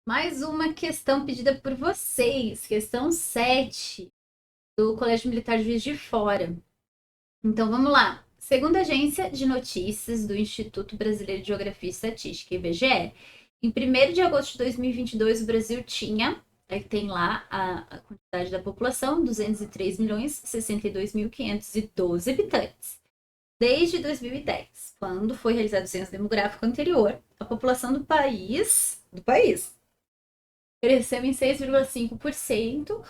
Mais uma questão pedida por vocês, questão 7 do Colégio Militar de Juiz de Fora. Então vamos lá. Segundo a agência de notícias do Instituto Brasileiro de Geografia e Estatística, IBGE, em 1º de agosto de 2022, o Brasil tinha, aí tem lá a quantidade da população, 203.062.512 habitantes. Desde 2010, quando foi realizado o censo demográfico anterior, a população do país cresceu em 6,5%,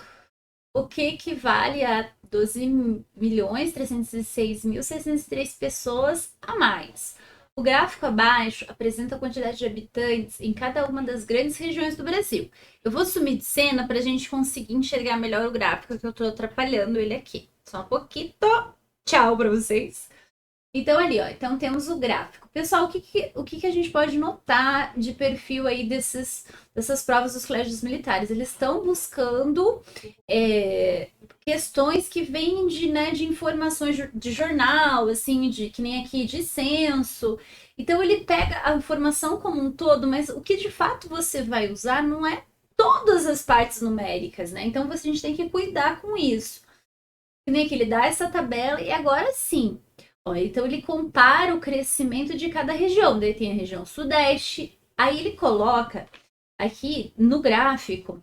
o que equivale a 12.306.603 pessoas a mais. O gráfico abaixo apresenta a quantidade de habitantes em cada uma das grandes regiões do Brasil. Eu vou sumir de cena para a gente conseguir enxergar melhor o gráfico, que eu estou atrapalhando ele aqui. Só um pouquinho. Tchau para vocês. Então, ali, ó, então temos o gráfico. Pessoal, o que a gente pode notar de perfil aí dessas provas dos colégios militares? Eles estão buscando questões que vêm de informações de jornal, assim, que nem aqui, de censo. Então, ele pega a informação como um todo, mas o que de fato você vai usar não é todas as partes numéricas, né? Então, a gente tem que cuidar com isso. Que nem que ele dá essa tabela e agora sim. Ó, então ele compara o crescimento de cada região. Daí tem a região sudeste. Aí ele coloca aqui no gráfico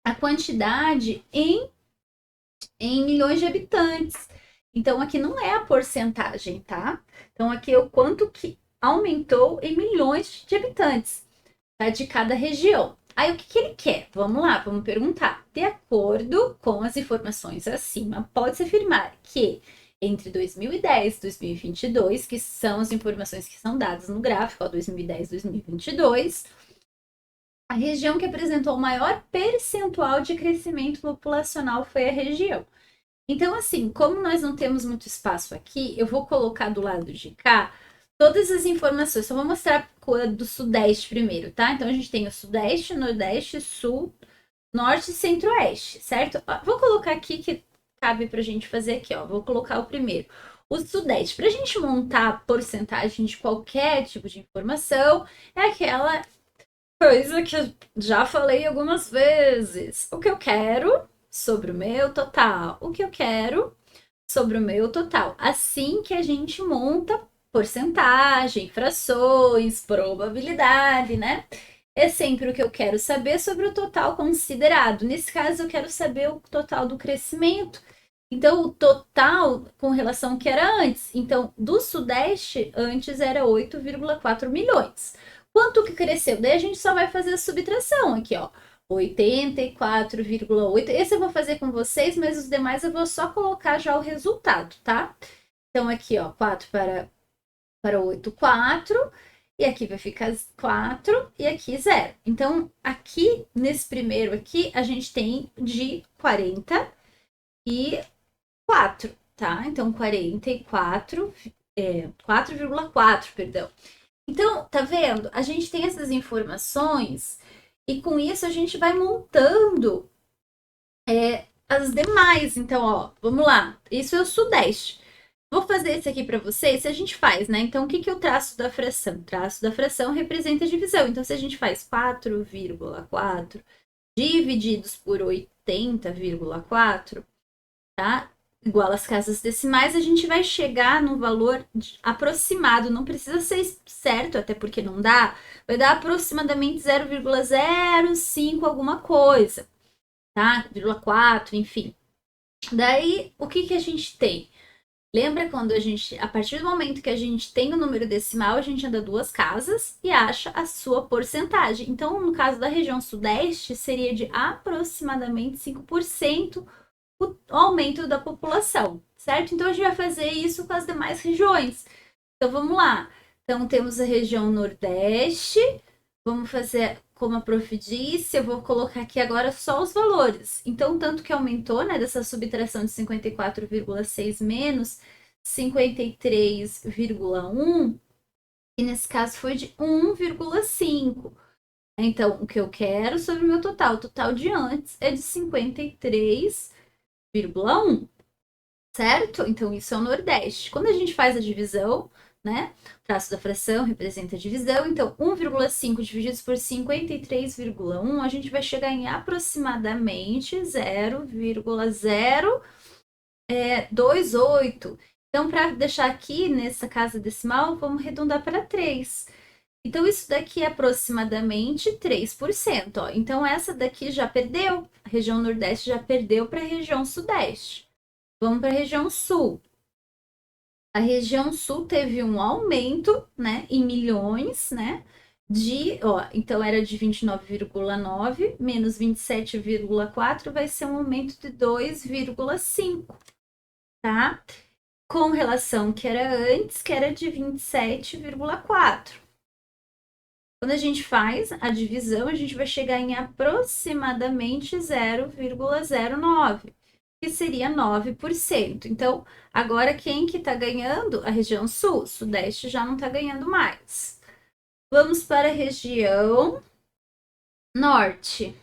a quantidade em milhões de habitantes. Então aqui não é a porcentagem, tá? Então aqui é o quanto que aumentou em milhões de habitantes, tá? De cada região. Aí o que ele quer? Vamos lá, vamos perguntar. De acordo com as informações acima, pode-se afirmar que entre 2010 e 2022, que são as informações que são dadas no gráfico, ó, 2010 e 2022, a região que apresentou o maior percentual de crescimento populacional foi a região. Então, assim, como nós não temos muito espaço aqui, eu vou colocar do lado de cá todas as informações. Só vou mostrar a do Sudeste primeiro, tá? Então, a gente tem o Sudeste, Nordeste, Sul, Norte e Centro-Oeste, certo? Vou colocar aqui que cabe pra gente fazer aqui, ó. Vou colocar o primeiro. O Sudeste, pra gente montar a porcentagem de qualquer tipo de informação, é aquela coisa que eu já falei algumas vezes. O que eu quero sobre o meu total. O que eu quero sobre o meu total. Assim que a gente monta porcentagem, frações, probabilidade, né? É sempre o que eu quero saber sobre o total considerado. Nesse caso, eu quero saber o total do crescimento. Então, o total com relação ao que era antes. Então, do Sudeste, antes era 8,4 milhões. Quanto que cresceu? Daí a gente só vai fazer a subtração aqui, ó. 84,8. Esse eu vou fazer com vocês, mas os demais eu vou só colocar já o resultado, tá? Então, aqui, ó, 4 para 8, 4. E aqui vai ficar 4 e aqui 0. Então, aqui, nesse primeiro aqui, a gente tem de 44, tá? Então, 44, 4,4, perdão. Então, tá vendo? A gente tem essas informações e com isso a gente vai montando as demais. Então, ó, vamos lá. Isso é o Sudeste. Vou fazer esse aqui para vocês, se a gente faz, né? Então, o que é o traço da fração? O traço da fração representa a divisão. Então, se a gente faz 4,4 divididos por 80,4, tá? Igual às casas decimais, a gente vai chegar no valor aproximado. Não precisa ser certo, até porque não dá. Vai dar aproximadamente 0,05 alguma coisa, tá? 0,4, enfim. Daí, o que a gente tem? Lembra quando a partir do momento que a gente tem o número decimal, a gente anda duas casas e acha a sua porcentagem. Então, no caso da região sudeste, seria de aproximadamente 5% o aumento da população, certo? Então, a gente vai fazer isso com as demais regiões. Então, vamos lá. Então, temos a região nordeste. Vamos fazer como a prof disse, eu vou colocar aqui agora só os valores. Então, tanto que aumentou, né, dessa subtração de 54,6 menos 53,1, e nesse caso foi de 1,5. Então, o que eu quero sobre o meu total? O total de antes é de 53,1, certo? Então, isso é o Nordeste. Quando a gente faz a divisão, né? O traço da fração representa a divisão, então 1,5 divididos por 53,1, a gente vai chegar em aproximadamente 0,028. Então, para deixar aqui nessa casa decimal, vamos arredondar para 3. Então, isso daqui é aproximadamente 3%. Ó. Então, essa daqui já perdeu. A região Nordeste já perdeu para a região Sudeste. Vamos para a região Sul. A região Sul teve um aumento, né, em milhões, né, então era de 29,9 menos 27,4 vai ser um aumento de 2,5, tá? Com relação que era antes, que era de 27,4. Quando a gente faz a divisão, a gente vai chegar em aproximadamente 0,09, que seria 9%. Então, agora quem que está ganhando? A região sul, sudeste já não está ganhando mais. Vamos para a região norte.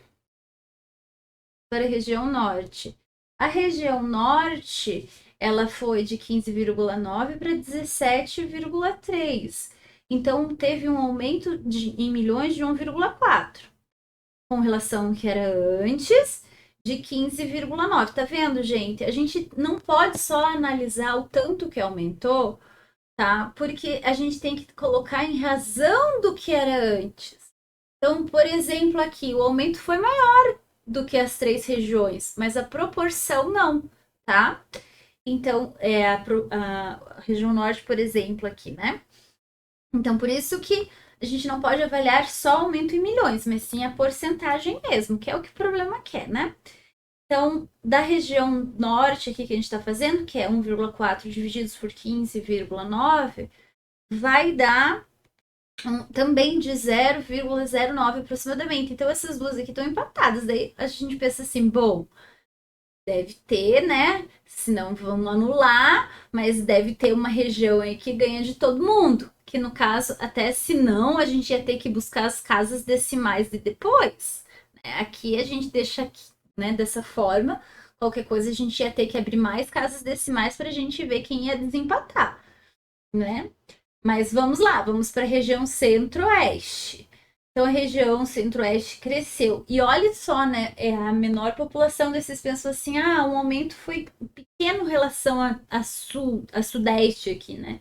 Para a região norte. A região norte, ela foi de 15,9 para 17,3. Então, teve um aumento em milhões de 1,4, com relação ao que era antes, de 15,9. Tá vendo, gente? A gente não pode só analisar o tanto que aumentou, tá? Porque a gente tem que colocar em razão do que era antes. Então, por exemplo, aqui, o aumento foi maior do que as 3 regiões, mas a proporção não, tá? Então, a região norte, por exemplo, aqui, né? Então, por isso que a gente não pode avaliar só aumento em milhões, mas sim a porcentagem mesmo, que é o que o problema quer, né? Então, da região norte aqui que a gente está fazendo, que é 1,4 divididos por 15,9, vai dar também de 0,09 aproximadamente. Então, essas duas aqui estão empatadas. Daí a gente pensa assim, bom, deve ter, né? Senão vamos anular, mas deve ter uma região aí que ganha de todo mundo. Que no caso, até se não, a gente ia ter que buscar as casas decimais de depois. Né? Aqui a gente deixa aqui, né, dessa forma. Qualquer coisa a gente ia ter que abrir mais casas decimais para a gente ver quem ia desempatar, né? Mas vamos lá, vamos para a região centro-oeste. Então, a região centro-oeste cresceu. E olha só, né? É a menor população desses pensam assim: ah, um aumento foi pequeno em relação a sudeste aqui, né?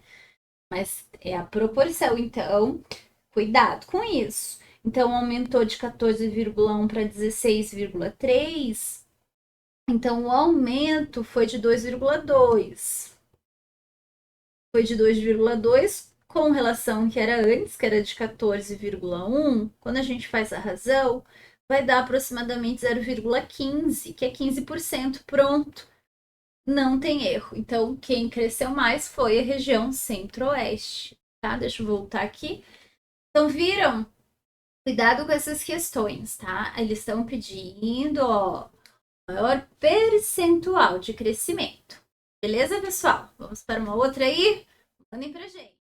Mas é a proporção, então, cuidado com isso. Então, aumentou de 14,1 para 16,3. Então, o aumento foi de 2,2. Foi de 2,2 com relação ao que era antes, que era de 14,1. Quando a gente faz a razão, vai dar aproximadamente 0,15, que é 15%. Pronto, não tem erro. Então, quem cresceu mais foi a região centro-oeste, tá? Deixa eu voltar aqui. Então, viram? Cuidado com essas questões, tá? Eles estão pedindo, ó, maior percentual de crescimento. Beleza, pessoal? Vamos para uma outra aí? Mandem pra gente.